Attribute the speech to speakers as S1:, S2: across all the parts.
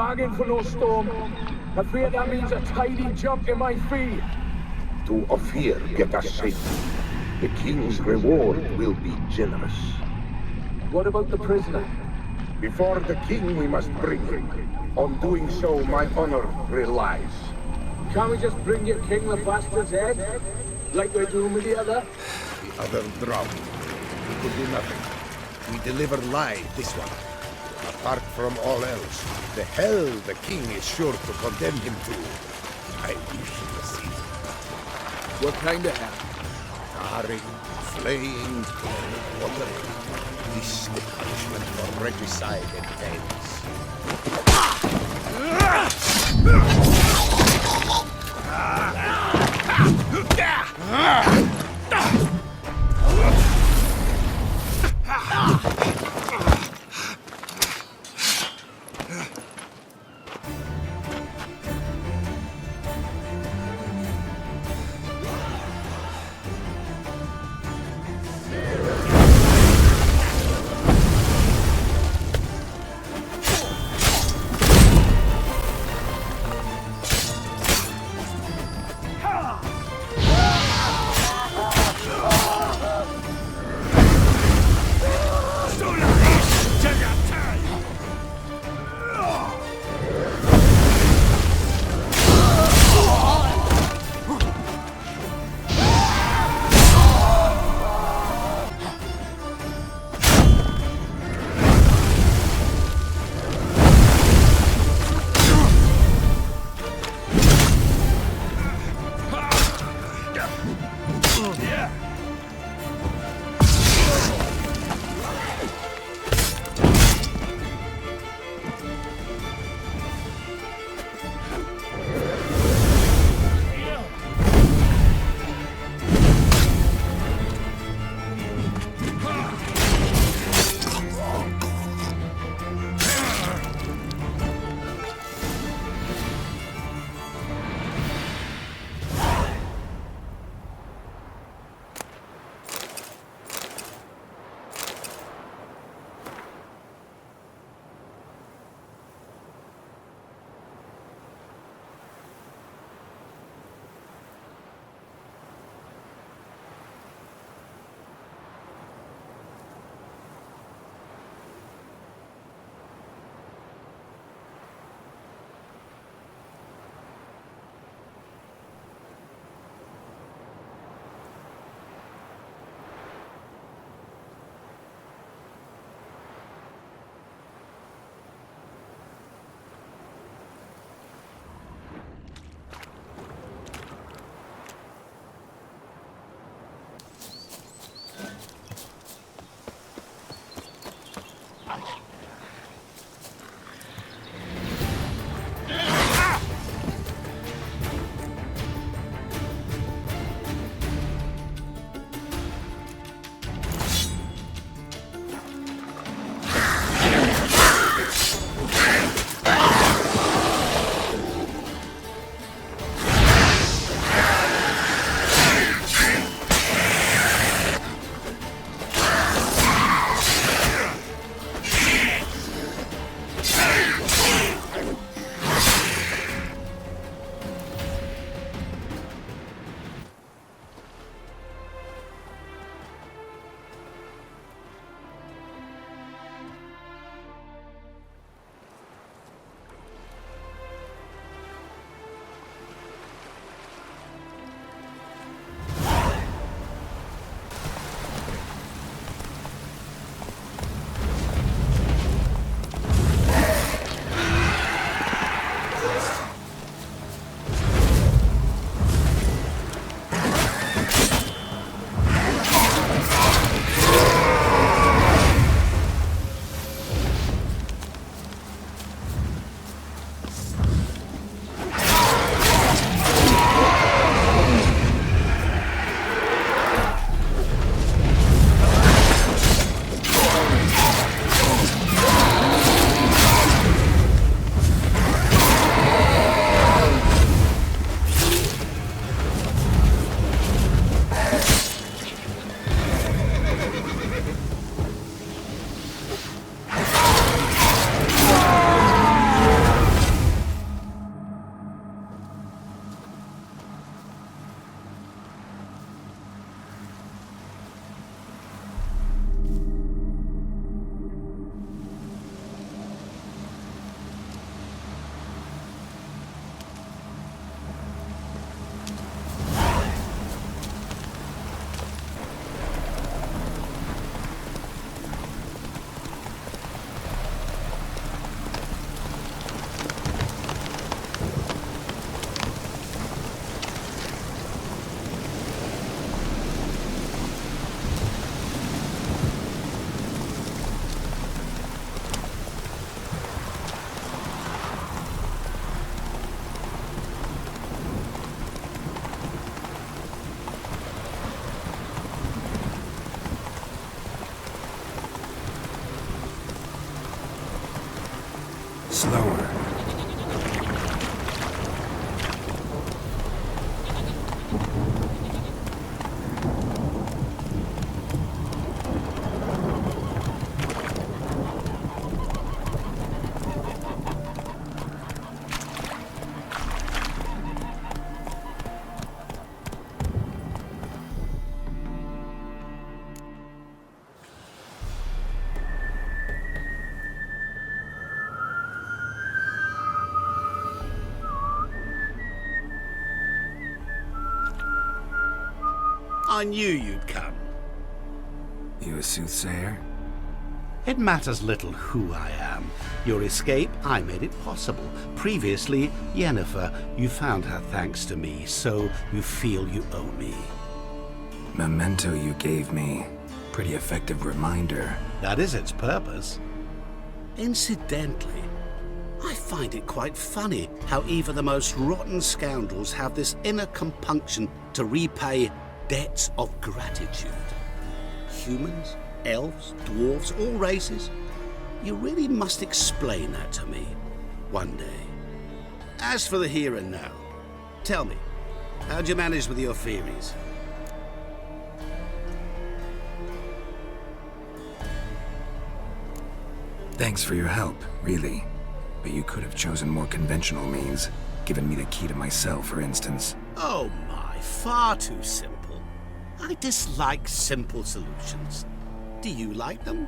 S1: bargain for no storm. I fear that means a tidy jump in my fee.
S2: To Ophir get us safely. The king's reward will be generous.
S1: What about the prisoner?
S2: Before the king we must bring him. On doing so, my honor relies.
S1: Can't we just bring your king the bastard's head? Like we're doing with the other?
S3: The other drowned. We could do nothing. We deliver live this one. Apart from all else, the hell the king is sure to condemn him to. I wish you could see.
S1: What kind of hell?
S3: Charring, flaying, watering. This the punishment for regicide and thanks.
S4: slower.
S5: I knew you'd come.
S4: You a soothsayer?
S5: It matters little who I am. Your escape, I made it possible. Previously, Yennefer, you found her thanks to me, so you feel you owe me.
S4: Memento you gave me. Pretty effective reminder.
S5: That is its purpose. Incidentally, I find it quite funny how even the most rotten scoundrels have this inner compunction to repay debts of gratitude. Humans, elves, dwarves, all races. You really must explain that to me one day. As for the here and now, tell me, how'd you manage with your theories?
S4: Thanks for your help, really. But you could have chosen more conventional means. Given me the key to my cell, for instance.
S5: Oh my, far too simple. I dislike simple solutions. Do you like them?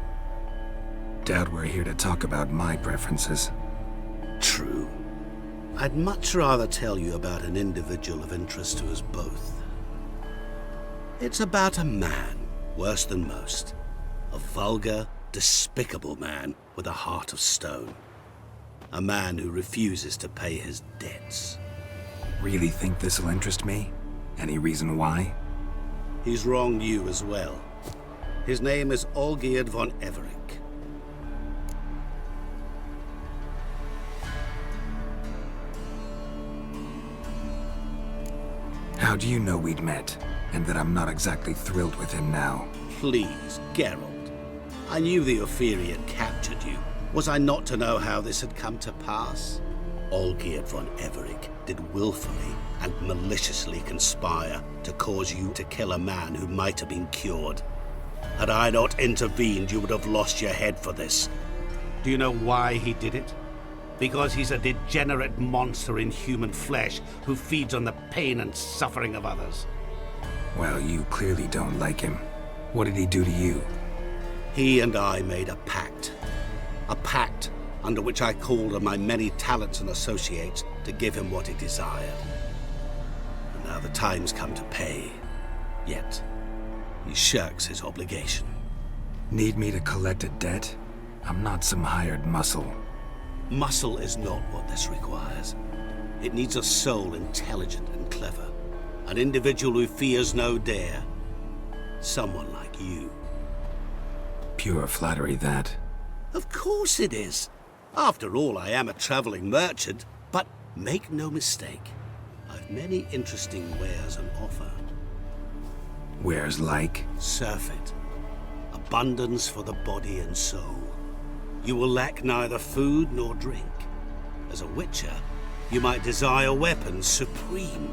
S4: Doubt we're here to talk about my preferences.
S5: True. I'd much rather tell you about an individual of interest to us both. It's about a man, worse than most. A vulgar, despicable man with a heart of stone. A man who refuses to pay his debts.
S4: Really think this'll interest me? Any reason why?
S5: He's wronged you as well. His name is Olgierd von Everec.
S4: How do you know we'd met? And that I'm not exactly thrilled with him now?
S5: Please, Geralt. I knew the Ophiri had captured you. Was I not to know how this had come to pass? Olgierd von Everec did willfully and maliciously conspire to cause you to kill a man who might have been cured. Had I not intervened, you would have lost your head for this. Do you know why he did it? Because he's a degenerate monster in human flesh who feeds on the pain and suffering of others.
S4: Well, you clearly don't like him. What did he do to you?
S5: He and I made a pact. A pact under which I called on my many talents and associates to give him what he desired. And now the time's come to pay. Yet, he shirks his obligation.
S4: Need me to collect a debt? I'm not some hired muscle.
S5: Muscle is not what this requires. It needs a soul intelligent and clever. An individual who fears no dare. Someone like you.
S4: Pure flattery, that.
S5: Of course it is. After all, I am a traveling merchant, but make no mistake, I've many interesting wares on offer.
S4: Wares like?
S5: Surfeit. Abundance for the body and soul. You will lack neither food nor drink. As a witcher, you might desire weapons supreme.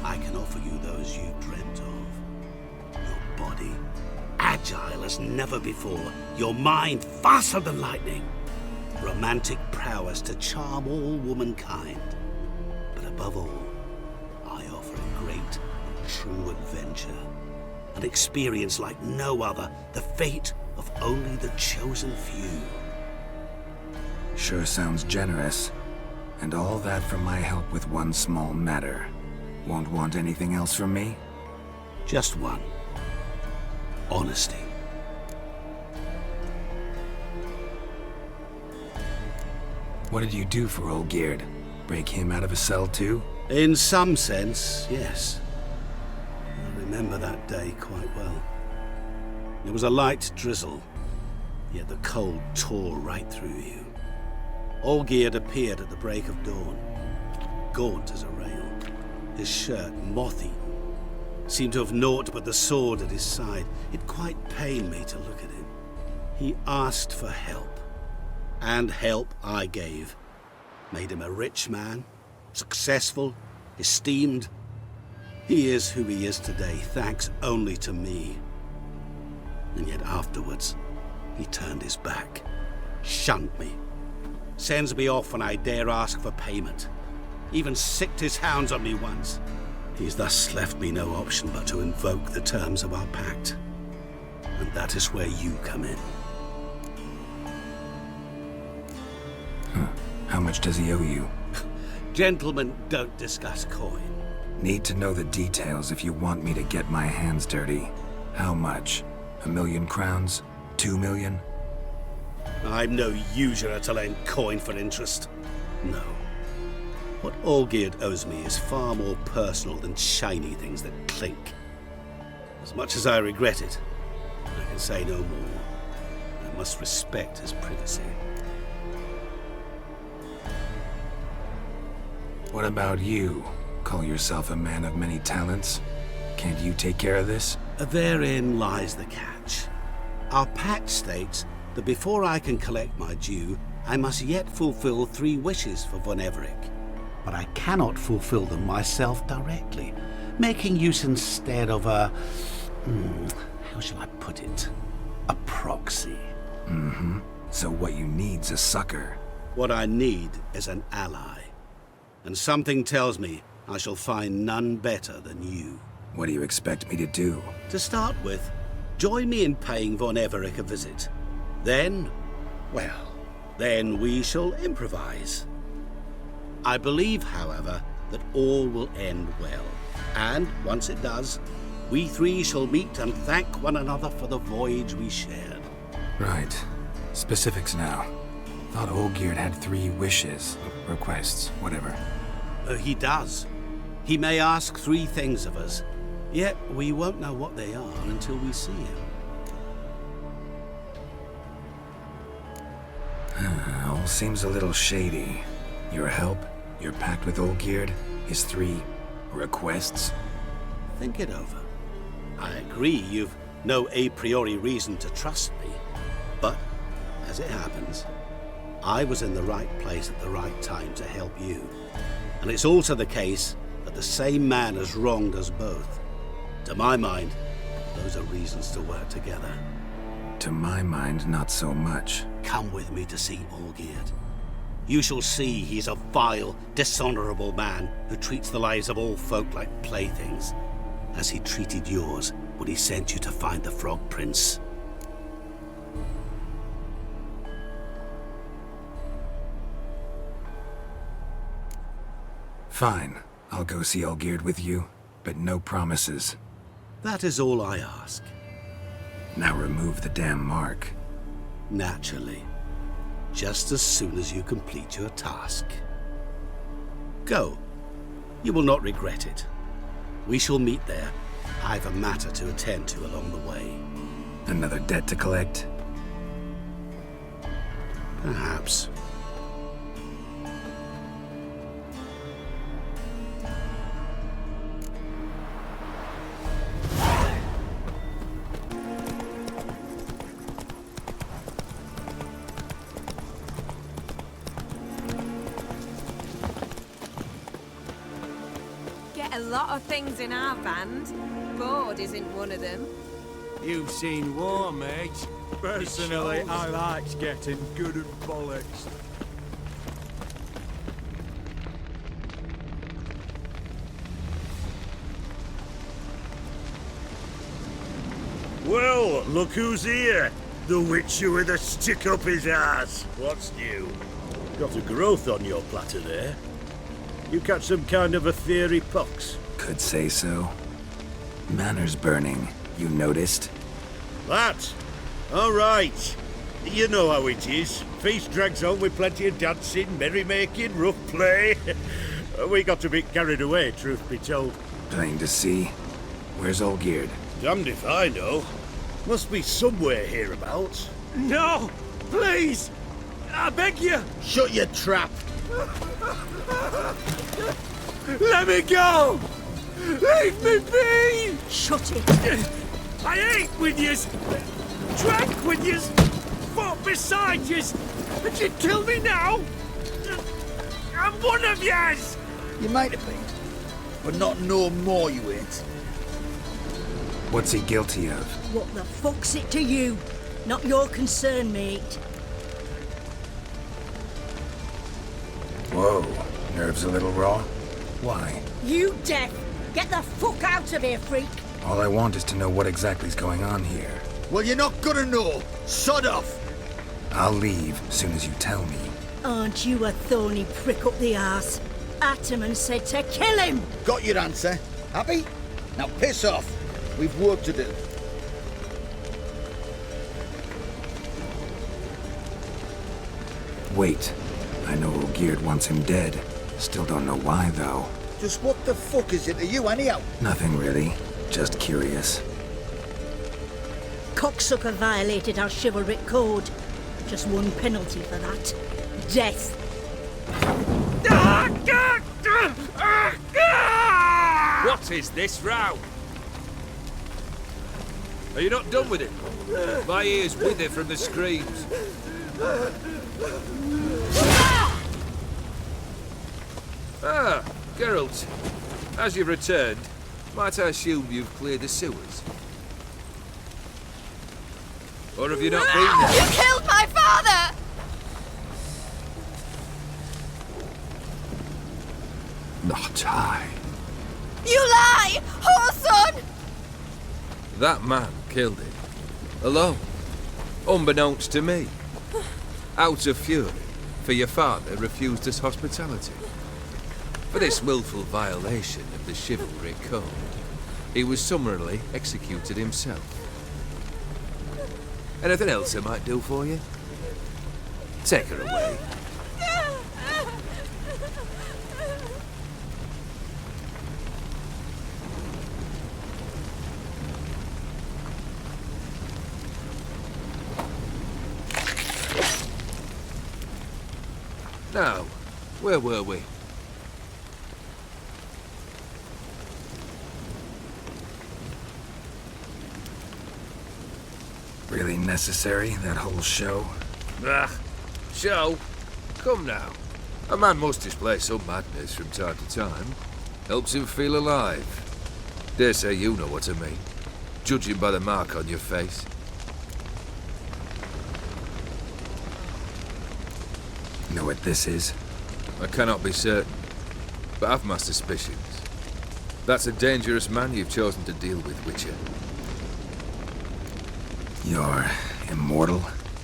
S5: I can offer you those you dreamt of. Your body, agile as never before. Your mind, faster than lightning. Romantic prowess to charm all womankind. But above all, I offer a great and true adventure. An experience like no other, the fate of only the chosen few.
S4: Sure sounds generous. And all that for my help with one small matter. Won't want anything else from me?
S5: Just one. Honesty.
S4: What did you do for Olgierd? Break him out of a cell too?
S5: In some sense, yes. I remember that day quite well. It was a light drizzle, yet the cold tore right through you. Olgierd appeared at the break of dawn, gaunt as a rail, his shirt moth-eaten. Seemed to have naught but the sword at his side. It quite pained me to look at him. He asked for help. and help I gave made him a rich man, successful, esteemed. He is who he is today, thanks only to me. And yet afterwards, he turned his back, shunned me, sends me off when I dare ask for payment, even sicked his hounds on me once. He's thus left me no option but to invoke the terms of our pact. And that is where you come in.
S4: How much does he owe you?
S5: Gentlemen don't discuss coin.
S4: Need to know the details if you want me to get my hands dirty. How much? 1,000,000 crowns? 2,000,000?
S5: I'm no usurer to lend coin for interest. No. What Olgierd owes me is far more personal than shiny things that clink. As much as I regret it, I can say no more. I must respect his privacy.
S4: What about you? Call yourself a man of many talents? Can't you take care of this?
S5: Therein lies the catch. Our pact states that before I can collect my due, I must yet fulfill 3 wishes for von Everec. But I cannot fulfill them myself directly, making use instead of a... how shall I put it? A proxy.
S4: So what you need's a sucker.
S5: What I need is an ally. And something tells me I shall find none better than you.
S4: What do you expect me to do?
S5: To start with, join me in paying von Everec a visit. Then, well, then we shall improvise. I believe, however, that all will end well. And once it does, we 3 shall meet and thank one another for the voyage we shared.
S4: Right. Specifics now. Thought Olgierd had 3 wishes, requests, whatever.
S5: He does. He may ask 3 things of us, yet we won't know what they are until we see him.
S4: All seems a little shady. Your help, your pact with Olgierd, his 3 requests.
S5: Think it over. I agree you've no a priori reason to trust me, but as it happens, I was in the right place at the right time to help you. And it's also the case that the same man has wronged us both. To my mind, those are reasons to work together.
S4: To my mind, not so much.
S5: Come with me to see Olgierd. You shall see he's a vile, dishonorable man who treats the lives of all folk like playthings, as he treated yours when he sent you to find the Frog Prince.
S4: Fine. I'll go see Olgierd with you, but no promises.
S5: That is all I ask.
S4: Now remove the damn mark.
S5: Naturally. Just as soon as you complete your task. Go. You will not regret it. We shall meet there. I've a matter to attend to along the way.
S4: Another debt to collect?
S5: Perhaps.
S6: Get a lot of things in our band. Board isn't one of them.
S7: You've seen war, mate. Personally, I like getting good and bollocks.
S8: Well, look who's here. The Witcher with a stick up his ass. What's new? Got a growth on your platter there. You catch some kind of a theory pox?
S4: Could say so. Manor's burning, you noticed?
S8: That? All right. You know how it is. Feast drags on with plenty of dancing, merrymaking, rough play. We got a bit carried away, truth be told.
S4: Plain to see. Where's Olgierd?
S8: Damned if I know. Must be somewhere hereabouts.
S7: No! Please! I beg you!
S8: Shut your trap!
S7: Let me go! Leave me be!
S6: Shut it!
S7: I ate with yous! Drank with yous! Fought beside yous! Would you kill me now? I'm one of yous!
S9: You might have been, but not no more you ain't.
S4: What's he guilty of?
S10: What the fuck's it to you? Not your concern, mate.
S4: Whoa, nerves a little raw? Why?
S10: You deaf! Get the fuck out of here, freak!
S4: All I want is to know what exactly's going on here.
S9: Well, you're not gonna know. Sod off!
S4: I'll leave as soon as you tell me.
S10: Aren't you a thorny prick up the arse? Ataman said to kill him!
S9: Got your answer. Happy? Now piss off. We've work to do.
S4: Wait. I know Olgierd wants him dead. Still don't know why, though.
S9: Just what the fuck is it to you, anyhow?
S4: Nothing really. Just curious.
S10: Cocksucker violated our chivalric code. Just one penalty for that. Death.
S7: What is this row? Are you not done with it? My ears wither from the screams. Ah, Geralt. As you've returned, might I assume you've cleared the sewers? Or have you not been there?
S6: You killed my father!
S4: Not I.
S6: You lie! Whoreson!
S7: That man killed him. Alone. Unbeknownst to me. Out of fury, for your father refused us hospitality. For this willful violation of the chivalric code, he was summarily executed himself. Anything else I might do for you? Take her away. Now, where were we?
S4: Really necessary, that whole show?
S7: Ah, show? Come now. A man must display some madness from time to time. Helps him feel alive. Dare say you know what I mean. Judging by the mark on your face.
S4: Know what this is?
S7: I cannot be certain, but I've my suspicions. That's a dangerous man you've chosen to deal with, Witcher.
S4: You're immortal?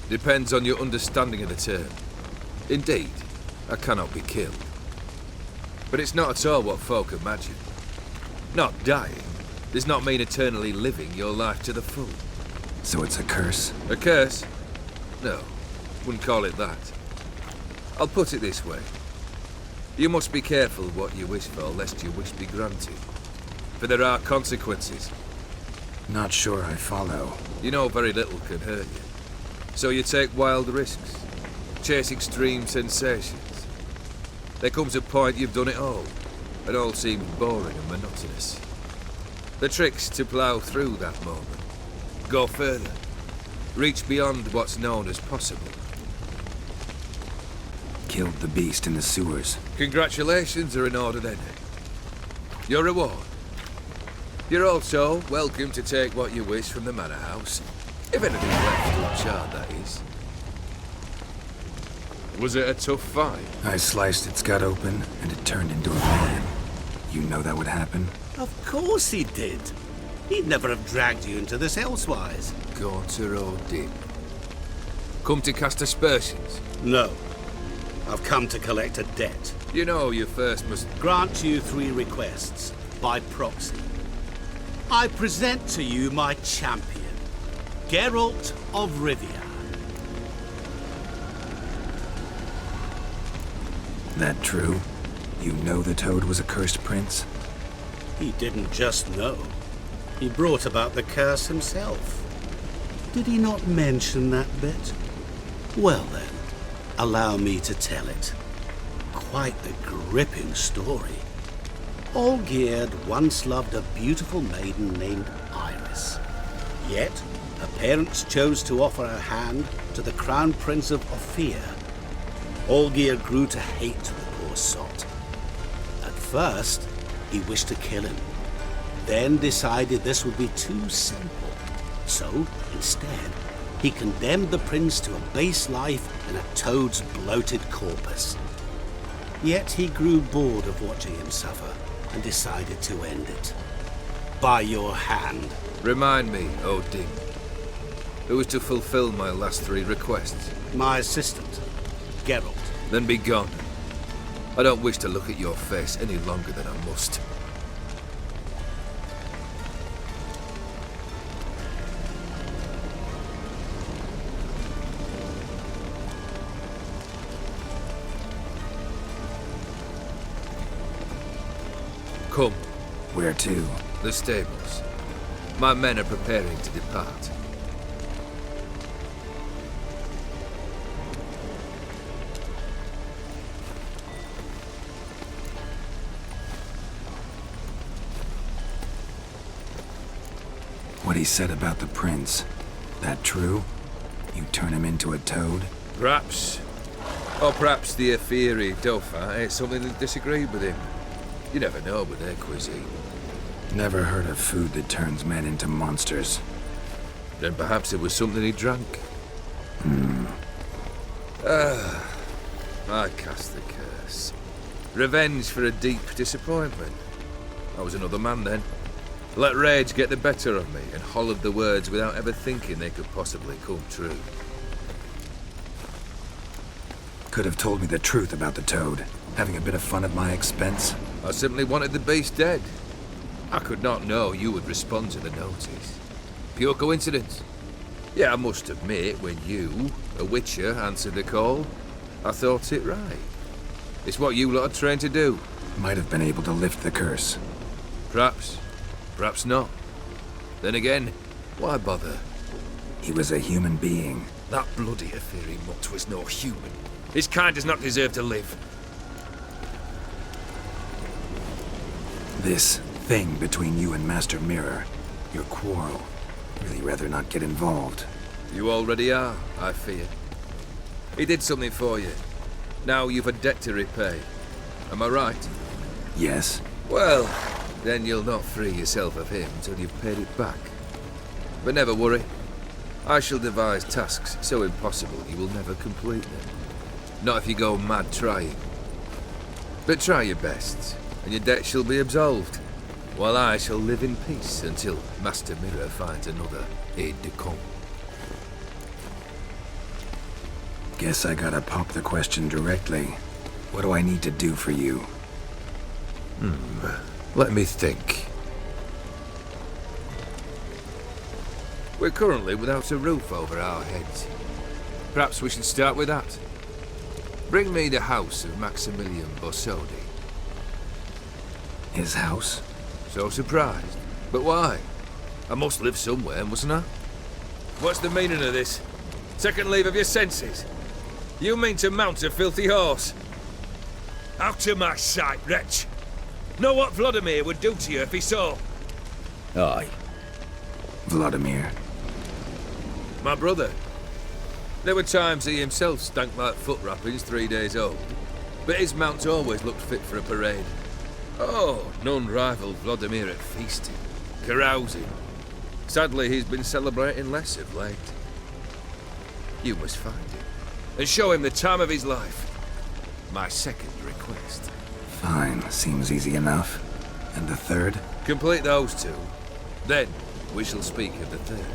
S7: Depends on your understanding of the term. Indeed, I cannot be killed. But it's not at all what folk imagine. Not dying does not mean eternally living your life to the full.
S4: So it's a curse?
S7: A curse? No, wouldn't call it that. I'll put it this way. You must be careful what you wish for, lest your wish be granted. For there are consequences.
S4: Not sure I follow.
S7: You know very little can hurt you. So you take wild risks. Chase extreme sensations. There comes a point you've done it all. It all seems boring and monotonous. The trick's to plough through that moment. Go further. Reach beyond what's known as possible.
S4: Killed the beast in the sewers.
S7: Congratulations are in order then. Your reward. You're also welcome to take what you wish from the manor house. If anything's left uncharred, that is. Was it a tough fight?
S4: I sliced its gut open, and it turned into a man. You know that would happen?
S5: Of course he did. He'd never have dragged you into this elsewise.
S7: Gaunter Odin. Come to cast aspersions?
S5: No. I've come to collect a debt.
S7: You know you first must...
S5: Grant you 3 requests, by proxy. I present to you my champion, Geralt of Rivia.
S4: That true? You know the Toad was a cursed prince?
S5: He didn't just know. He brought about the curse himself. Did he not mention that bit? Well then, allow me to tell it. Quite a gripping story. Olgierd once loved a beautiful maiden named Iris. Yet, her parents chose to offer her hand to the Crown Prince of Ophir Olgierd grew to hate the poor sot. At first, he wished to kill him, then decided this would be too simple. So, instead, he condemned the prince to a base life in a toad's bloated corpus. Yet he grew bored of watching him suffer and decided to end it. By your hand.
S7: Remind me, Odin, who was to fulfill my last 3 requests?
S5: My assistant, Geralt.
S7: Then be gone. I don't wish to look at your face any longer than I must. Come.
S4: Where to?
S7: The stables. My men are preparing to depart.
S4: What he said about the prince, that true? You turn him into a toad?
S7: Perhaps. Or perhaps the Aetheri Dauphin ate something that disagreed with him. You never know with their cuisine.
S4: Never heard of food that turns men into monsters.
S7: Then perhaps it was something he drank. I cast the curse. Revenge for a deep disappointment. I was another man then. Let rage get the better of me and hollered the words without ever thinking they could possibly come true.
S4: Could have told me the truth about the toad, having a bit of fun at my expense.
S7: I simply wanted the beast dead. I could not know you would respond to the notice. Pure coincidence. Yeah, I must admit, when you, a witcher, answered the call, I thought it right. It's what you lot are trained to do.
S4: Might have been able to lift the curse.
S7: Perhaps. Perhaps not. Then again, why bother?
S4: He was a human being.
S7: That bloody Aetheri mutt was no human. His kind does not deserve to live.
S4: This thing between you and Master Mirror, your quarrel, really rather not get involved.
S7: You already are, I fear. He did something for you. Now you've a debt to repay. Am I right?
S4: Yes.
S7: Well, then you'll not free yourself of him till you've paid it back. But never worry. I shall devise tasks so impossible you will never complete them. Not if you go mad trying. But try your best, and your debt shall be absolved, while I shall live in peace until Master Mirror finds another aide-de-camp.
S4: Guess I gotta pop the question directly. What do I need to do for you?
S7: Let me think. We're currently without a roof over our heads. Perhaps we should start with that. Bring me the house of Maximilian Borsodi.
S4: His house?
S7: So surprised. But why? I must live somewhere, mustn't I? What's the meaning of this? Second leave of your senses? You mean to mount a filthy horse? Out of my sight, wretch! Know what Vladimir would do to you if he saw?
S9: Aye.
S4: Vladimir.
S7: My brother. There were times he himself stank like foot wrappings 3 days old, but his mount always looked fit for a parade. Oh, none rivaled Vladimir at feasting, carousing. Sadly, he's been celebrating less of late. You must find him, and show him the time of his life. My second request.
S4: Fine, seems easy enough. And the third?
S7: Complete those 2. Then, we shall speak of the third.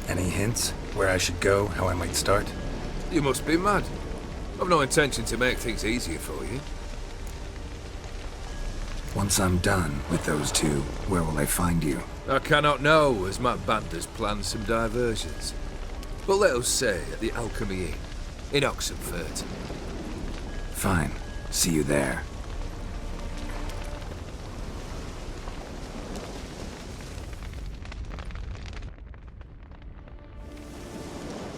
S4: Any hints? Where I should go? How I might start?
S7: You must be mad. I've no intention to make things easier for you.
S4: Once I'm done with those 2, where will I find you?
S7: I cannot know, as my band has planned some diversions. But let us say at the Alchemy Inn, in Oxenfurt.
S4: Fine. See you there.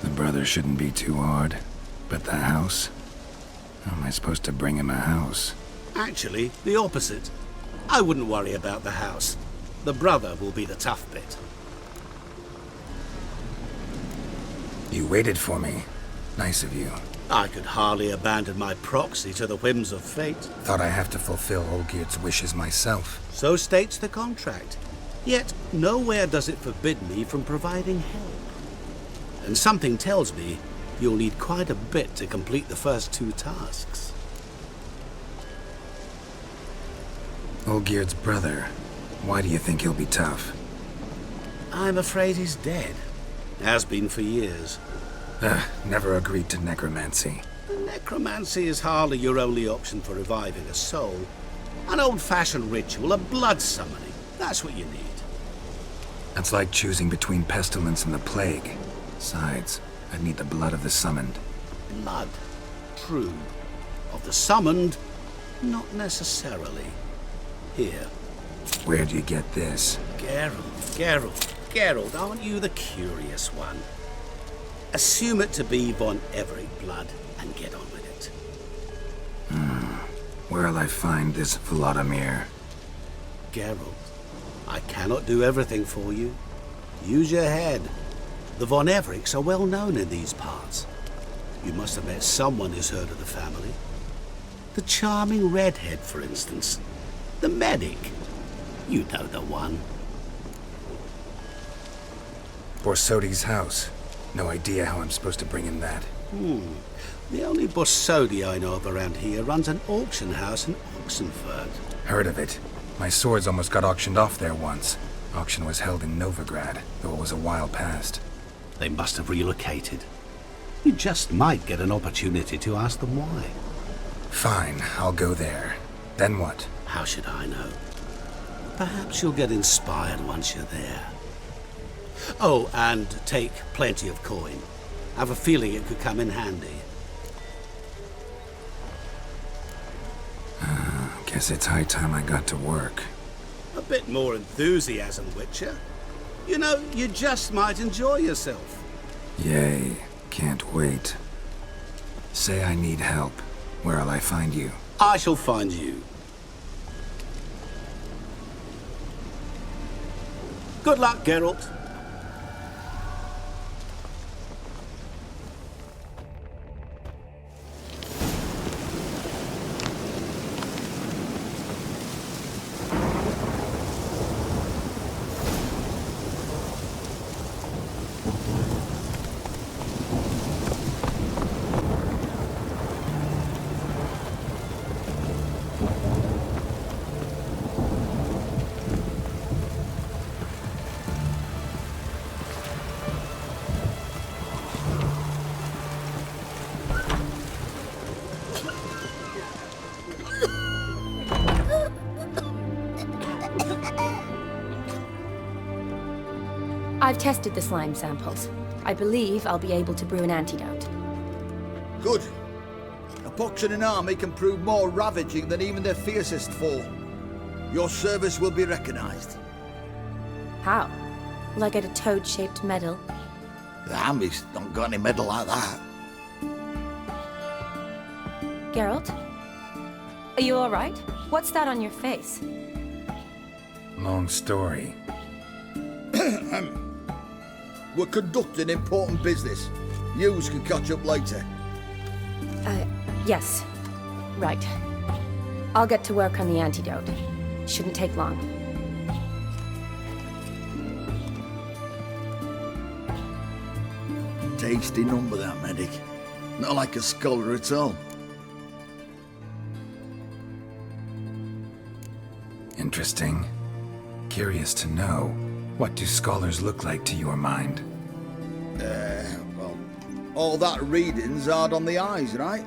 S4: The brother shouldn't be too hard. But the house? How am I supposed to bring him a house?
S5: Actually, the opposite. I wouldn't worry about the house. The brother will be the tough bit.
S4: You waited for me. Nice of you.
S5: I could hardly abandon my proxy to the whims of fate.
S4: Thought I have to fulfill Olgierd's wishes myself.
S5: So states the contract. Yet nowhere does it forbid me from providing help. And something tells me you'll need quite a bit to complete the first 2 tasks.
S4: Olgierd's brother. Why do you think he'll be tough?
S5: I'm afraid he's dead. Has been for years.
S4: Never agreed to necromancy.
S5: Necromancy is hardly your only option for reviving a soul. An old-fashioned ritual, a blood summoning. That's what you need.
S4: That's like choosing between pestilence and the plague. Besides, I'd need the blood of the summoned.
S5: Blood. True. Of the summoned, not necessarily. Here.
S4: Where do you get this?
S5: Geralt, aren't you the curious one? Assume it to be von Everec blood and get on with it.
S4: Where'll I find this Vladimir?
S5: Geralt, I cannot do everything for you. Use your head. The von Everecs are well known in these parts. You must have met someone who's heard of the family. The charming redhead, for instance. The medic. You know the one.
S4: Borsodi's house. No idea how I'm supposed to bring in that.
S5: The only Borsodi I know of around here runs an auction house in Oxenford.
S4: Heard of it. My swords almost got auctioned off there once. Auction was held in Novigrad, though it was a while past.
S5: They must have relocated. You just might get an opportunity to ask them why.
S4: Fine, I'll go there. Then what?
S5: How should I know? Perhaps you'll get inspired once you're there. Oh, and take plenty of coin. I have a feeling it could come in handy.
S4: Guess it's high time I got to work.
S5: A bit more enthusiasm, Witcher. You know, you just might enjoy yourself.
S4: Yay, can't wait. Say I need help. Where'll I find you?
S5: I shall find you. Good luck, Geralt.
S11: I've tested the slime samples. I believe I'll be able to brew an antidote.
S9: Good. A pox in an army can prove more ravaging than even their fiercest foe. Your service will be recognized.
S11: How? Will I get a toad-shaped medal?
S9: The army's not got any medal like that.
S11: Geralt? Are you all right? What's that on your face?
S4: Long story.
S9: We're conducting important business. Yous can catch up later.
S11: Yes. Right. I'll get to work on the antidote. Shouldn't take long.
S9: Tasty number, that medic. Not like a scholar at all.
S4: Interesting. Curious to know, what do scholars look like to your mind?
S9: Well, all that reading's hard on the eyes, right?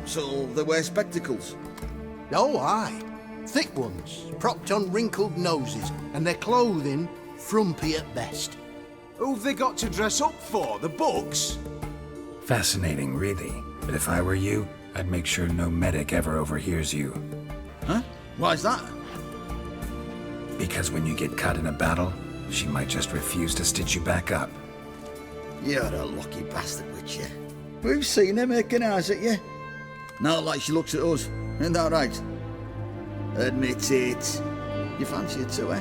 S9: So they wear spectacles.
S12: Oh, aye. Thick ones, propped on wrinkled noses, and their clothing frumpy at best.
S13: Who've they got to dress up for? The books?
S4: Fascinating, really. But if I were you, I'd make sure no medic ever overhears you.
S9: Huh? Why's that?
S4: Because when you get cut in a battle, she might just refuse to stitch you back up.
S9: You're a lucky bastard, Witcher. We've seen her making eyes at you. Not like she looks at us. Isn't that right? Admit it. You fancy it too, eh?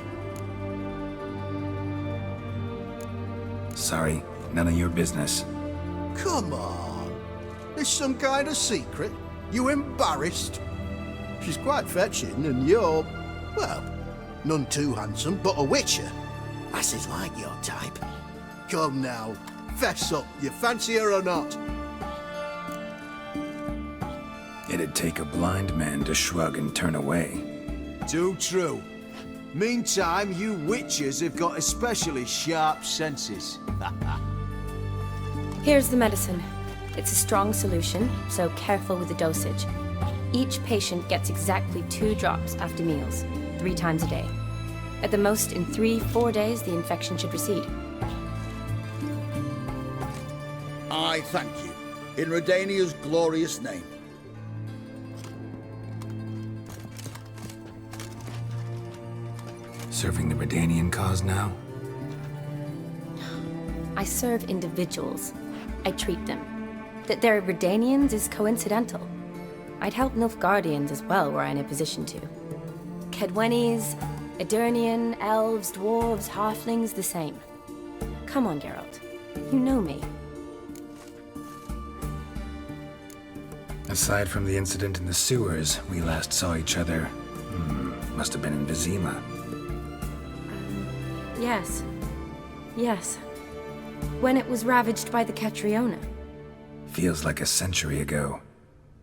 S4: Sorry, none of your business.
S12: Come on. Is some kind of secret? You embarrassed? She's quite fetching, and you're, well, none too handsome, but a witcher. Lasses like your type. Come now, fess up, you fancy her or not?
S4: It'd take a blind man to shrug and turn away.
S13: Too true. Meantime, you witches have got especially sharp senses.
S11: Here's the medicine. It's a strong solution, so careful with the dosage. Each patient gets exactly 2 drops after meals, 3 times a day. At the most, in 3-4 days, the infection should recede.
S9: I thank you, in Redania's glorious name.
S4: Serving the Redanian cause now?
S11: I serve individuals. I treat them. That they're Redanians is coincidental. I'd help Nilfgaardians as well were I in a position to. Kedwenis, Edirnian, elves, dwarves, halflings, the same. Come on, Geralt. You know me.
S4: Aside from the incident in the sewers, we last saw each other. Must have been in Vizima.
S11: Yes. Yes. When it was ravaged by the Catriona.
S4: Feels like a century ago.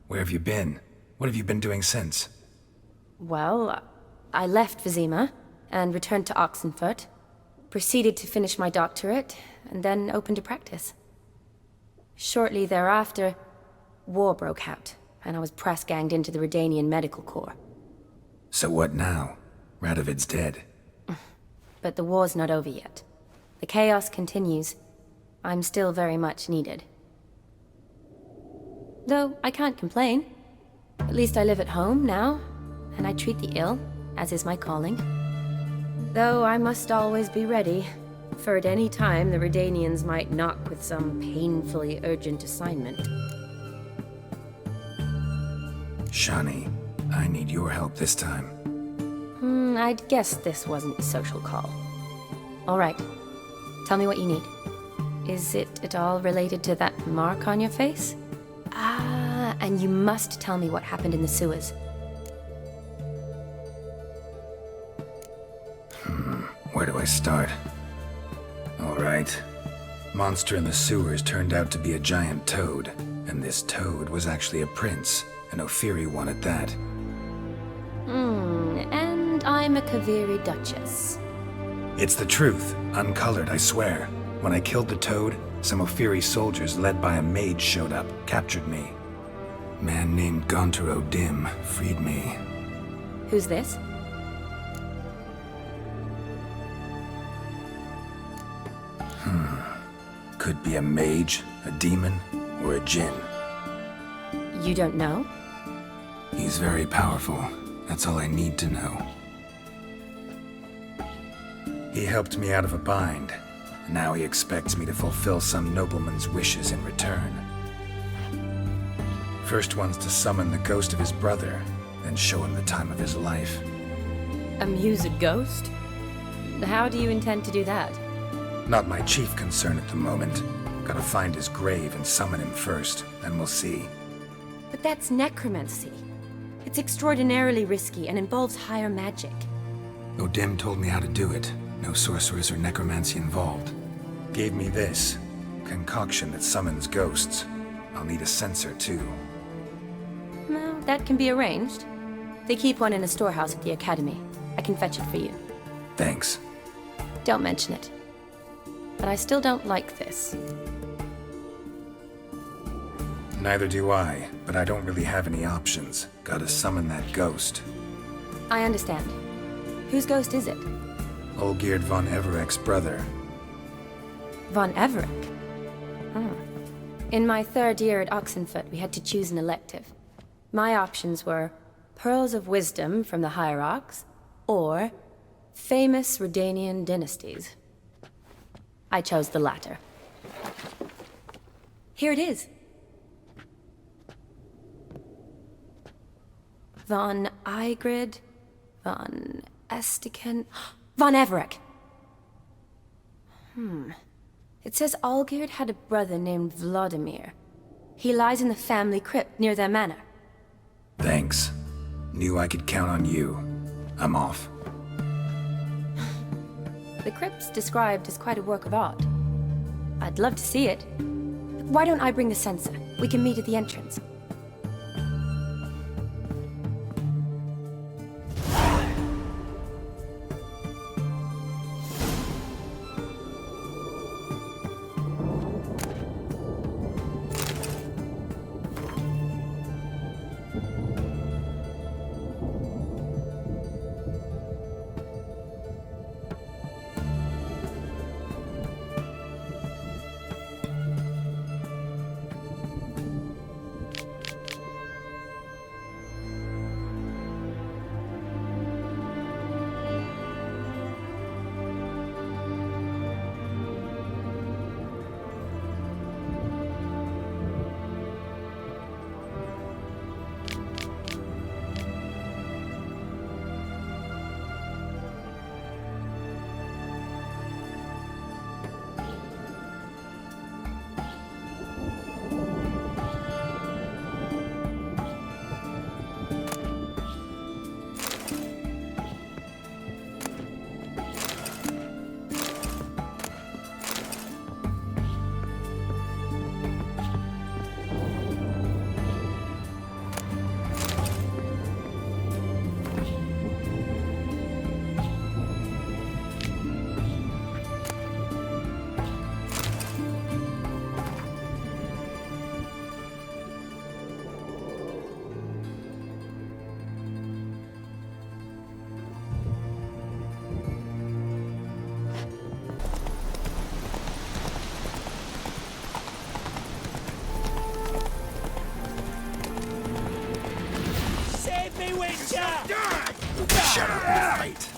S4: Where have you been? What have you been doing since?
S11: Well, I left Vizima and returned to Oxenfurt, proceeded to finish my doctorate, and then opened a practice. Shortly thereafter, war broke out, and I was press-ganged into the Redanian Medical Corps.
S4: So what now? Radovid's dead.
S11: But the war's not over yet. The chaos continues. I'm still very much needed. Though I can't complain. At least I live at home now, and I treat the ill, as is my calling. Though I must always be ready, for at any time the Redanians might knock with some painfully urgent assignment.
S4: Shani, I need your help this time.
S11: I'd guess this wasn't a social call. All right. Tell me what you need. Is it at all related to that mark on your face? Ah, and you must tell me what happened in the sewers.
S4: Where do I start? All right. Monster in the sewers turned out to be a giant toad, and this toad was actually a prince, an Ophiri one at that.
S11: And I'm a Kaviri Duchess.
S4: It's the truth, uncolored, I swear. When I killed the toad, some Ophiri soldiers led by a mage showed up, captured me. Man named Gontaro Dim freed me.
S11: Who's this?
S4: Could be a mage, a demon, or a djinn.
S11: You don't know?
S4: He's very powerful. That's all I need to know. He helped me out of a bind. Now he expects me to fulfill some nobleman's wishes in return. First one's to summon the ghost of his brother, then show him the time of his life.
S11: Amuse a ghost? How do you intend to do that?
S4: Not my chief concern at the moment. Gotta find his grave and summon him first, then we'll see.
S11: But that's necromancy. It's extraordinarily risky and involves higher magic.
S4: Odim told me how to do it. No sorcerers or necromancy involved. Gave me this. Concoction that summons ghosts. I'll need a censer, too.
S11: Well, that can be arranged. They keep one in a storehouse at the academy. I can fetch it for you.
S4: Thanks.
S11: Don't mention it. But I still don't like this.
S4: Neither do I, but I don't really have any options. Gotta summon that ghost.
S11: I understand. Whose ghost is it?
S4: Olgierd von Everec's brother.
S11: Von Everec? In my 3rd year at Oxenfurt, we had to choose an elective. My options were Pearls of Wisdom from the Hierarchs, or Famous Redanian Dynasties. I chose the latter. Here it is. Von Igrid, Von Estiken, Von Everec. It says Olgierd had a brother named Vladimir. He lies in the family crypt near their manor.
S4: Thanks. Knew I could count on you. I'm off.
S11: The crypt's described as quite a work of art. I'd love to see it. Why don't I bring the censer? We can meet at the entrance.
S4: Shut up and fight.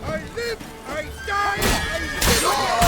S3: I live, I die, I live!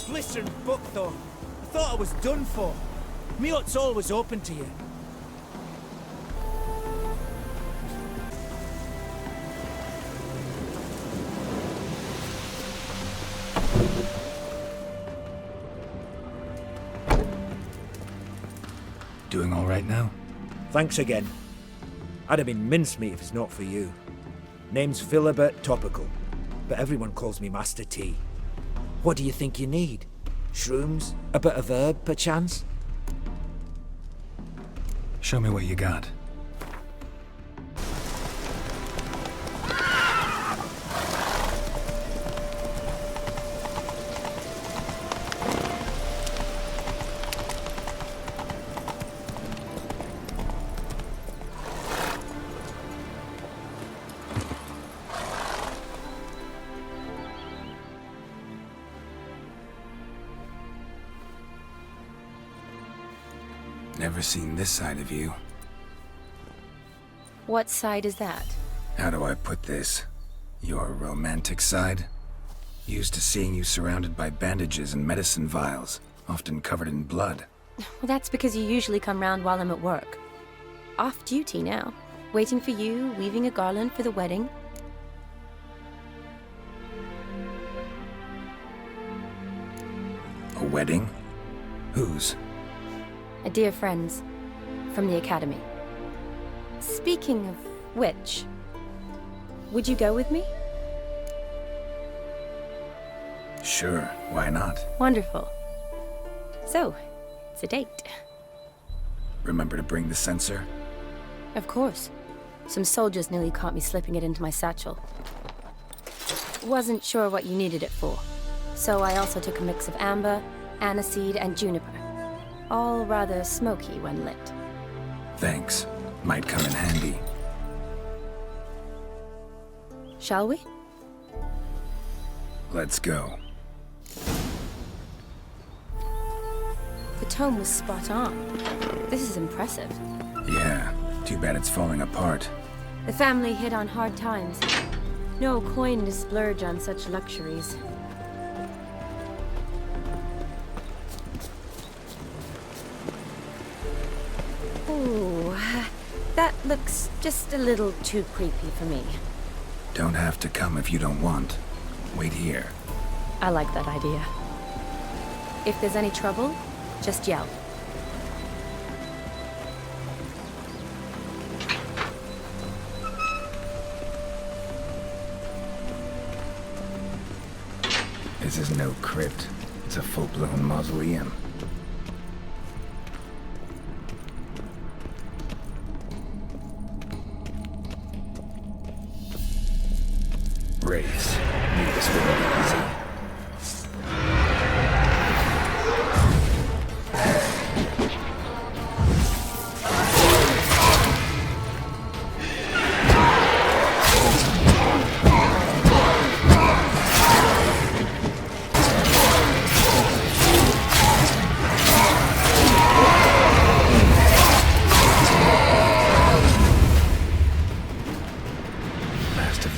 S14: Blistering buckthorn. I thought I was done for. Me hut's always open to you.
S4: Doing all right now?
S14: Thanks again. I'd have been mincemeat if it's not for you. Name's Philibert Topical, but everyone calls me Master T. What do you think you need? Shrooms? A bit of herb, perchance?
S4: Show me what you got. Never seen this side of you.
S11: What side is that?
S4: How do I put this? Your romantic side? Used to seeing you surrounded by bandages and medicine vials, often covered in blood.
S11: Well, that's because you usually come round while I'm at work. Off duty now. Waiting for you, weaving a garland for the wedding.
S4: A wedding? Whose?
S11: A dear friend's. From the academy. Speaking of which, would you go with me?
S4: Sure, why not?
S11: Wonderful. So, it's a date.
S4: Remember to bring the censer?
S11: Of course. Some soldiers nearly caught me slipping it into my satchel. Wasn't sure what you needed it for, so I also took a mix of amber, aniseed, and juniper. All rather smoky when lit.
S4: Thanks. Might come in handy.
S11: Shall we?
S4: Let's go.
S11: The tome was spot on. This is impressive.
S4: Yeah, too bad it's falling apart.
S11: The family hit on hard times. No coin to splurge on such luxuries. Ooh, that looks just a little too creepy for me.
S4: Don't have to come if you don't want. Wait here.
S11: I like that idea. If there's any trouble, just yell.
S4: This is no crypt. It's a full-blown mausoleum. Wraiths. Knew this wouldn't be easy.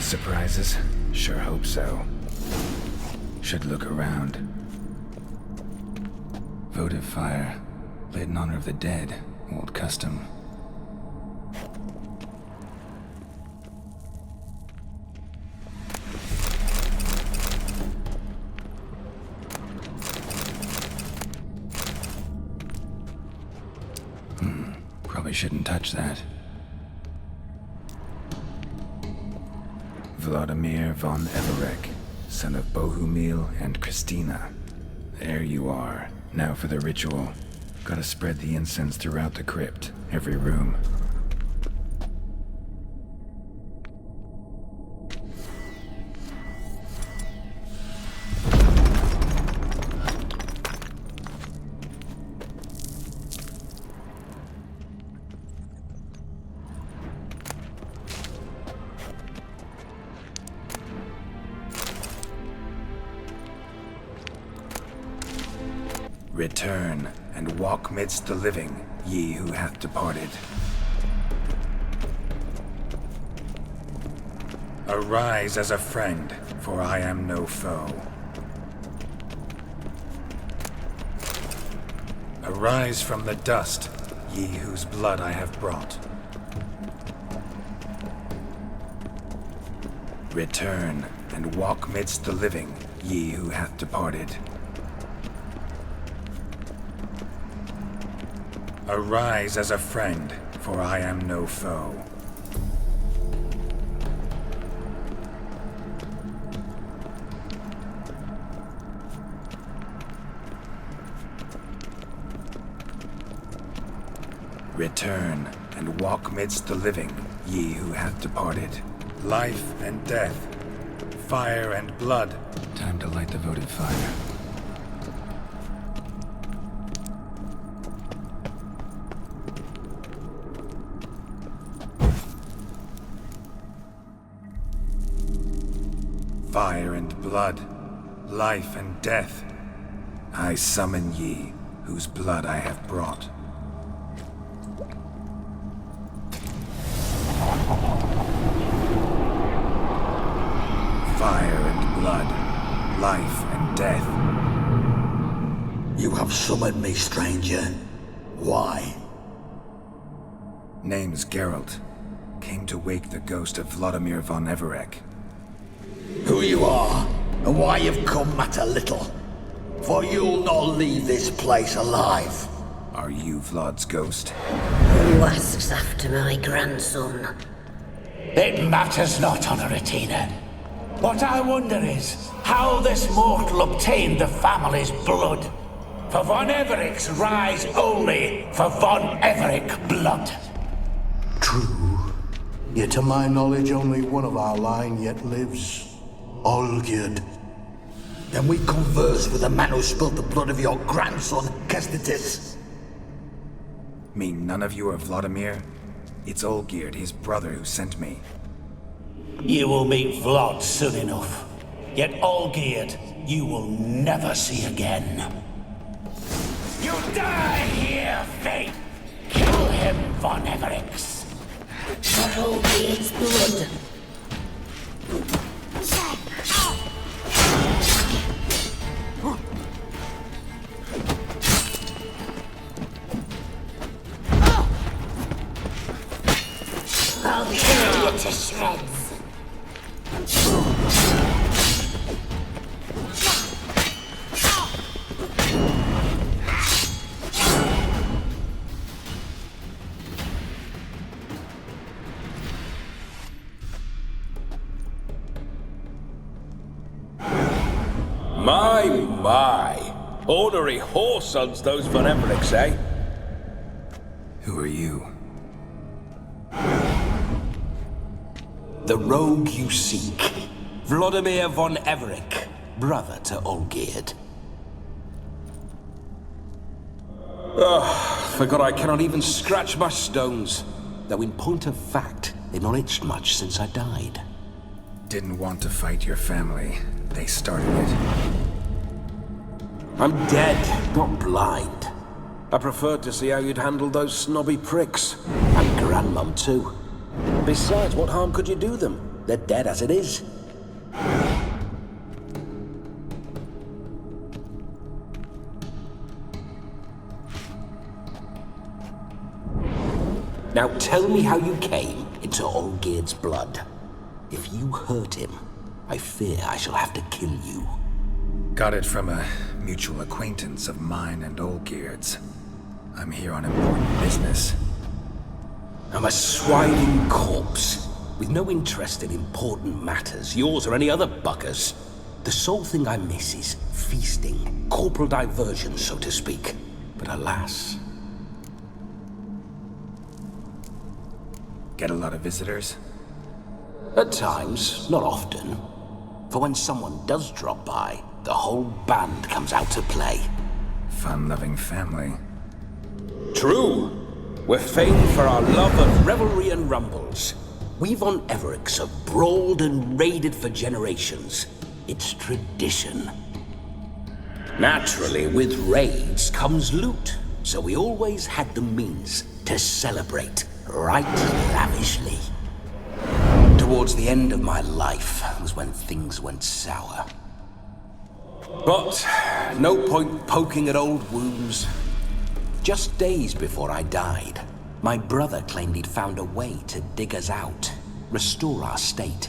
S4: Surprises? Sure hope so. Should look around. Votive fire. Lit in honor of the dead. Old custom. Probably shouldn't touch that. Vladimir von Everec, son of Bohumil and Christina. There you are. Now for the ritual. Gotta spread the incense throughout the crypt, every room. Return, and walk midst the living, ye who hath departed. Arise as a friend, for I am no foe. Arise from the dust, ye whose blood I have brought. Return, and walk midst the living, ye who hath departed. Arise as a friend, for I am no foe. Return, and walk midst the living, ye who hath departed. Life and death, fire and blood. Time to light the votive fire. Fire and blood, life and death, I summon ye, whose blood I have brought. Fire and blood, life and death.
S9: You have summoned me, stranger. Why?
S4: Name's Geralt. Came to wake the ghost of Vladimir von Everec.
S9: Who you are, and why you've come matter little. For you'll not leave this place alive.
S4: Are you Vlad's ghost?
S15: Who asks after my grandson?
S16: It matters not, Honoratina. What I wonder is how this mortal obtained the family's blood. For von Everec's rise only for von Everec blood.
S12: True. Yet to my knowledge, only one of our line yet lives. Olgierd.
S9: Then we converse with the man who spilled the blood of your grandson, Kestitis.
S4: Mean none of you are Vladimir? It's Olgierd, his brother, who sent me.
S16: You will meet Vlad soon enough. Yet Olgierd, you will never see again. You die here, Fate! Kill him, von Everec!
S15: For Olgierd's blood. I'll tear you to shreds.
S17: My. Ornery whoresons those von Everecs, eh?
S4: Who are you?
S18: The rogue you seek. Vladimir von Everec, brother to Olgierd. Forgot I cannot even scratch my stones. Though in point of fact, they've not itched much since I died.
S4: Didn't want to fight your family. They started it.
S18: I'm dead, not blind. I preferred to see how you'd handle those snobby pricks. And Grandmum, too. Besides, what harm could you do them? They're dead as it is. Now tell me how you came into Olgierd's blood. If you hurt him, I fear I shall have to kill you.
S4: Got it from a mutual acquaintance of mine and Olgierd's. I'm here on important business.
S18: I'm a swiding corpse, with no interest in important matters, yours or any other buggers. The sole thing I miss is feasting, corporal diversion, so to speak. But alas...
S4: Get a lot of visitors?
S18: At times, not often. For when someone does drop by, the whole band comes out to play.
S4: Fun-loving family.
S18: True. We're famed for our love of revelry and rumbles. We von Everecs have brawled and raided for generations. It's tradition. Naturally, with raids comes loot, so we always had the means to celebrate right lavishly. Towards the end of my life was when things went sour. But no point poking at old wounds. Just days before I died, my brother claimed he'd found a way to dig us out, restore our state.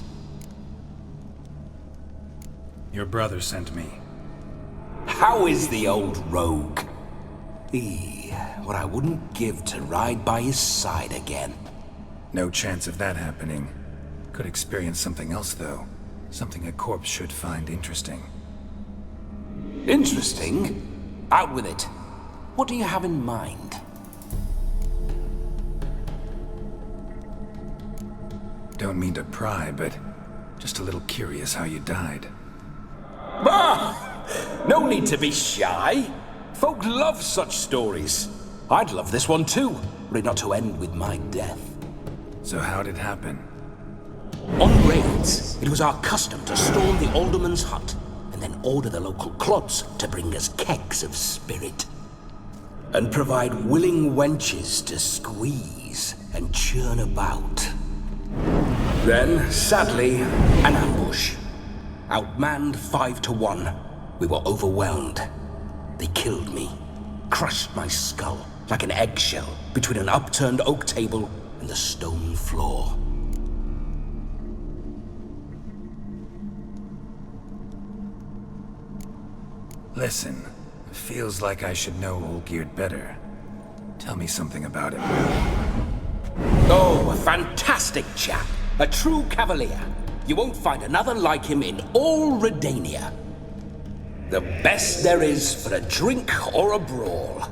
S4: Your brother sent me.
S18: How is the old rogue? What I wouldn't give to ride by his side again.
S4: No chance of that happening. Could experience something else, though. Something a corpse should find interesting.
S18: Interesting? Out with it. What do you have in mind?
S4: Don't mean to pry, but just a little curious how you died.
S18: No need to be shy. Folk love such stories. I'd love this one too, were it not to end with my death.
S4: So how'd it happen?
S18: On raids, it was our custom to storm the alderman's hut and then order the local clods to bring us kegs of spirit. And provide willing wenches to squeeze and churn about. Then, sadly, an ambush. Outmanned 5-1, we were overwhelmed. They killed me, crushed my skull like an eggshell between an upturned oak table and the stone floor.
S4: Listen, feels like I should know Olgierd better. Tell me something about him.
S18: Oh, a fantastic chap. A true cavalier. You won't find another like him in all Redania. The best there is for a drink or a brawl.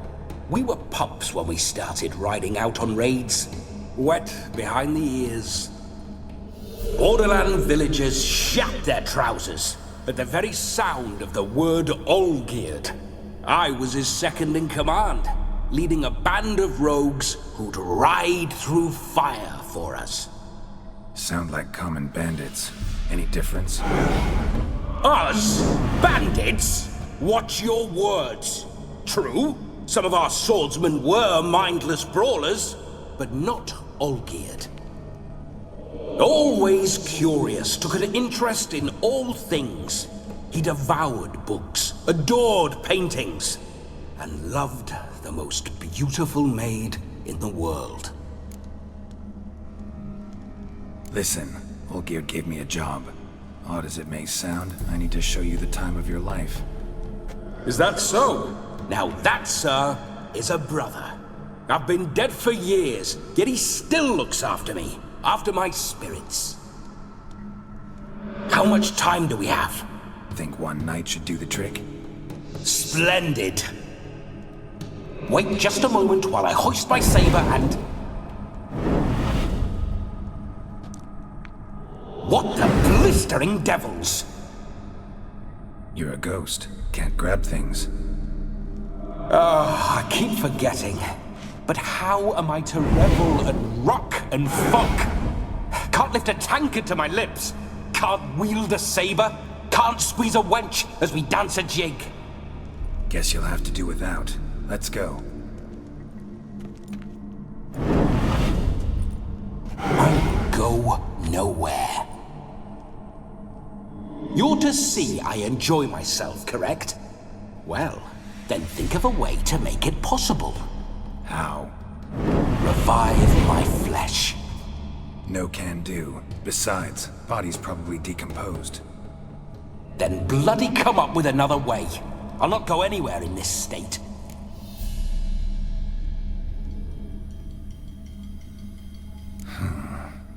S18: We were pups when we started riding out on raids. Wet behind the ears. Borderland villagers shat their trousers at the very sound of the word Olgierd. I was his second in command, leading a band of rogues who'd ride through fire for us.
S4: Sound like common bandits. Any difference?
S18: Us? Bandits? Watch your words. True, some of our swordsmen were mindless brawlers, but not Olgierd. Always curious, took an interest in all things. He devoured books, adored paintings, and loved the most beautiful maid in the world.
S4: Listen, Olgierd gave me a job. Odd as it may sound, I need to show you the time of your life.
S18: Is that so? Now that, sir, is a brother. I've been dead for years, yet he still looks after me, after my spirits. How much time do we have?
S4: Think one night should do the trick?
S18: Splendid. Wait just a moment while I hoist my saber and... What the blistering devils?
S4: You're a ghost. Can't grab things.
S18: I keep forgetting. But how am I to revel and rock and fuck? Can't lift a tankard to my lips. Can't wield a saber. Can't squeeze a wench as we dance a jig.
S4: Guess you'll have to do without. Let's go.
S18: I'll go nowhere. You're to see I enjoy myself, correct? Well, then think of a way to make it possible.
S4: How?
S18: Revive my flesh.
S4: No can do. Besides, body's probably decomposed.
S18: Then bloody come up with another way. I'll not go anywhere in this state.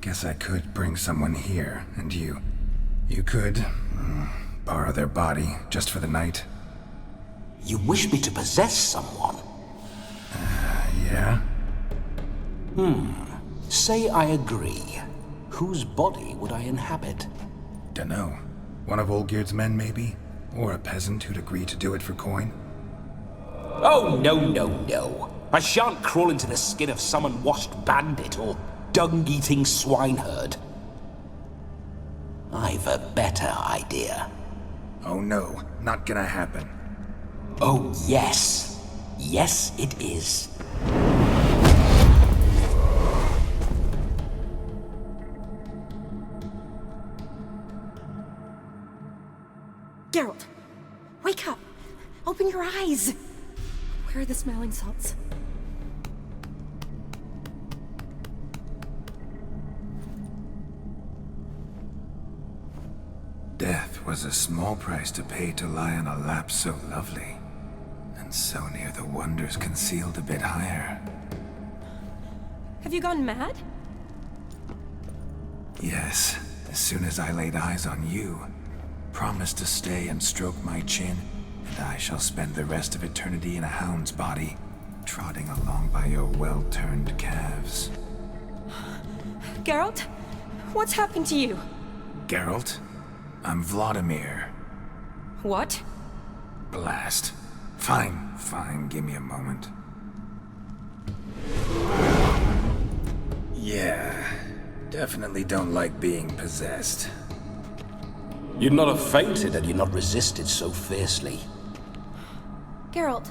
S4: Guess I could bring someone here, and you could borrow their body just for the night.
S18: You wish me to possess someone?
S4: Yeah?
S18: Say I agree. Whose body would I inhabit?
S4: Dunno. One of Olgierd's men, maybe? Or a peasant who'd agree to do it for coin?
S18: Oh, no. I shan't crawl into the skin of some unwashed bandit or dung-eating swineherd. I've a better idea.
S4: Oh no, not gonna happen.
S18: Oh, yes. Yes, it is.
S11: Geralt, wake up! Open your eyes! Where are the smelling salts?
S4: Death was a small price to pay to lie on a lap so lovely, and so near the wonders concealed a bit higher.
S11: Have you gone mad?
S4: Yes, as soon as I laid eyes on you, promised to stay and stroke my chin, and I shall spend the rest of eternity in a hound's body, trotting along by your well-turned calves.
S11: Geralt, what's happened to you?
S4: Geralt? I'm Vladimir.
S11: What?
S4: Blast. Fine, give me a moment. Yeah, definitely don't like being possessed.
S18: You'd not have fainted had you not resisted so fiercely.
S11: Geralt,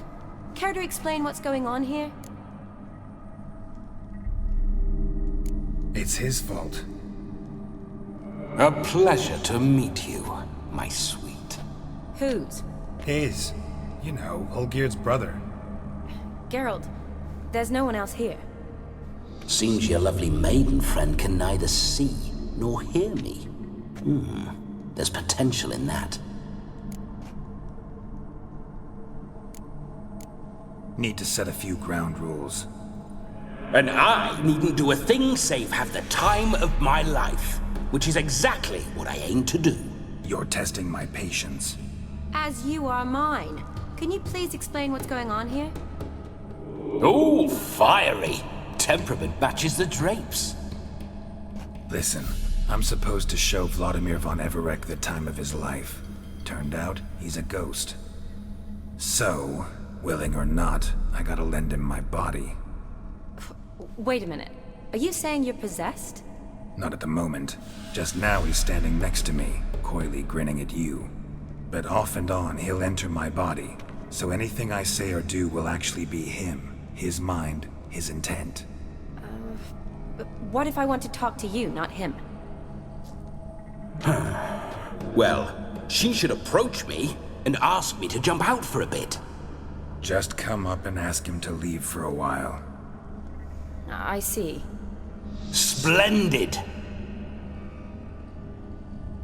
S11: care to explain what's going on here?
S4: It's his fault.
S18: A pleasure to meet you, my sweet.
S11: Whose?
S4: His. You know, Olgierd's brother.
S11: Geralt, there's no one else here.
S18: Seems your lovely maiden friend can neither see nor hear me. There's potential in that.
S4: Need to set a few ground rules.
S18: And I needn't do a thing save have the time of my life, which is exactly what I aim to do.
S4: You're testing my patience.
S11: As you are mine. Can you please explain what's going on here?
S18: Oh, fiery. Temperament matches the drapes.
S4: Listen, I'm supposed to show Vladimir von Everec the time of his life. Turned out, he's a ghost. So, willing or not, I gotta lend him my body.
S11: Wait a minute. Are you saying you're possessed?
S4: Not at the moment. Just now he's standing next to me, coyly grinning at you. But off and on, he'll enter my body. So anything I say or do will actually be him. His mind, his intent.
S11: But what if I want to talk to you, not him?
S18: Well, she should approach me and ask me to jump out for a bit.
S4: Just come up and ask him to leave for a while.
S11: I see.
S18: Splendid!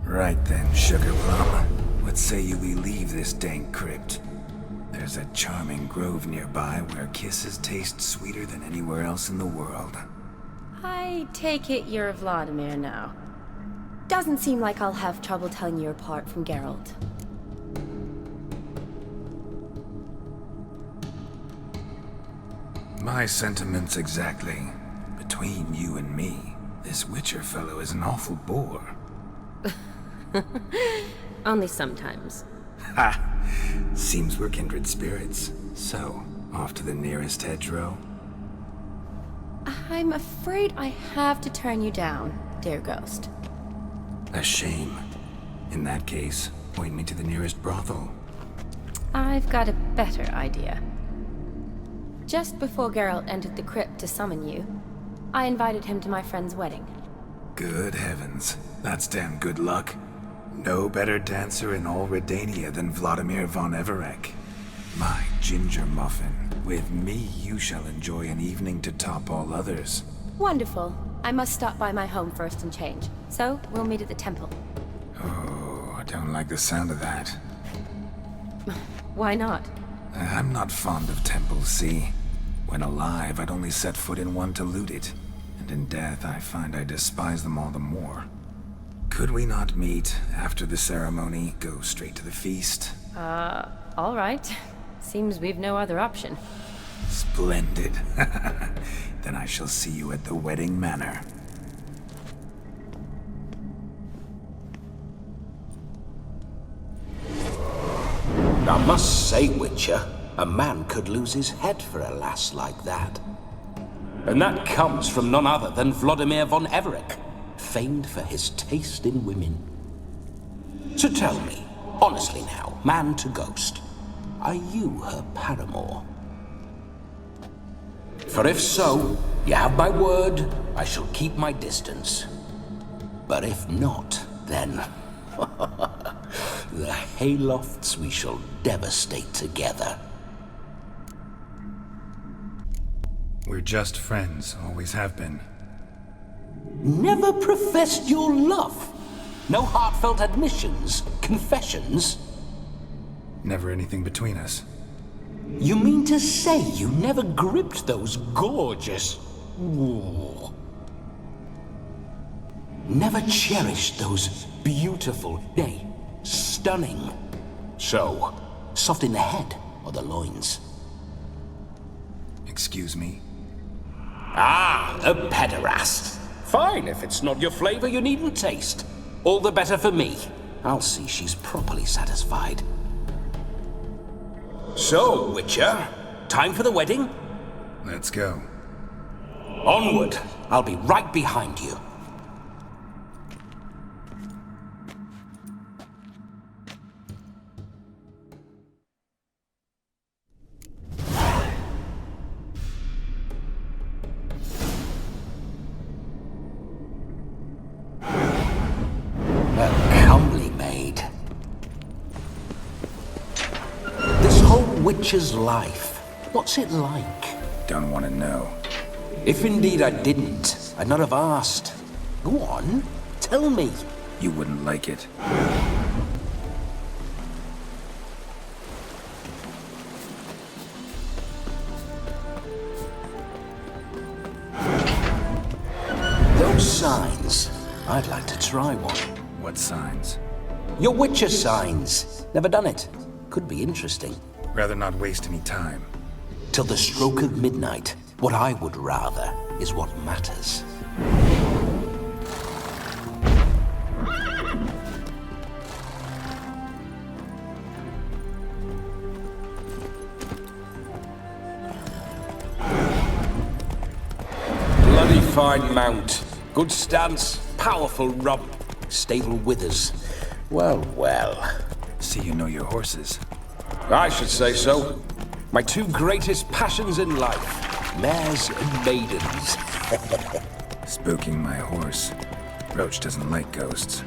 S4: Right then, Sugar Plum. What say we leave this dank crypt? There's a charming grove nearby where kisses taste sweeter than anywhere else in the world.
S11: I take it you're Vladimir now. Doesn't seem like I'll have trouble telling you apart from Geralt.
S4: My sentiments exactly. Between you and me, this Witcher fellow is an awful bore.
S11: Only sometimes.
S4: Ha! Seems we're kindred spirits. So, off to the nearest hedgerow?
S11: I'm afraid I have to turn you down, dear ghost.
S4: A shame. In that case, point me to the nearest brothel.
S11: I've got a better idea. Just before Geralt entered the crypt to summon you, I invited him to my friend's wedding.
S4: Good heavens. That's damn good luck. No better dancer in all Redania than Vladimir von Everec. My ginger muffin. With me, you shall enjoy an evening to top all others.
S11: Wonderful. I must stop by my home first and change. So, we'll meet at the temple.
S4: Oh, I don't like the sound of that.
S11: Why not?
S4: I'm not fond of temples, see? When alive, I'd only set foot in one to loot it. And in death, I find I despise them all the more. Could we not meet after the ceremony, go straight to the feast?
S11: All right. Seems we've no other option.
S4: Splendid. Then I shall see you at the wedding manor.
S18: I must say, Witcher, a man could lose his head for a lass like that. And that comes from none other than Vladimir von Everec, famed for his taste in women. So tell me, honestly now, man to ghost, are you her paramour? For if so, you have my word, I shall keep my distance. But if not, then the haylofts we shall devastate together.
S4: We're just friends, always have been.
S18: Never professed your love? No heartfelt admissions, confessions?
S4: Never anything between us.
S18: You mean to say you never gripped those gorgeous... Ooh. Never cherished those beautiful, nay, stunning... So, soft in the head or the loins?
S4: Excuse me?
S18: Ah, a pederast. Fine, if it's not your flavor, you needn't taste. All the better for me. I'll see she's properly satisfied. So, Witcher, time for the wedding?
S4: Let's go.
S18: Onward. I'll be right behind you. Witcher's life. What's it like?
S4: Don't want to know.
S18: If indeed I didn't, I'd not have asked. Go on, tell me.
S4: You wouldn't like it.
S18: Those signs. I'd like to try one.
S4: What signs?
S18: Your Witcher signs. Never done it. Could be interesting.
S4: Rather not waste any time.
S18: Till the stroke of midnight, what I would rather is what matters. Bloody fine mount. Good stance, powerful rump, stable withers. Well, well.
S4: See you know your horses.
S18: I should say so. My two greatest passions in life, mares and maidens.
S4: Spooking my horse. Roach doesn't like ghosts.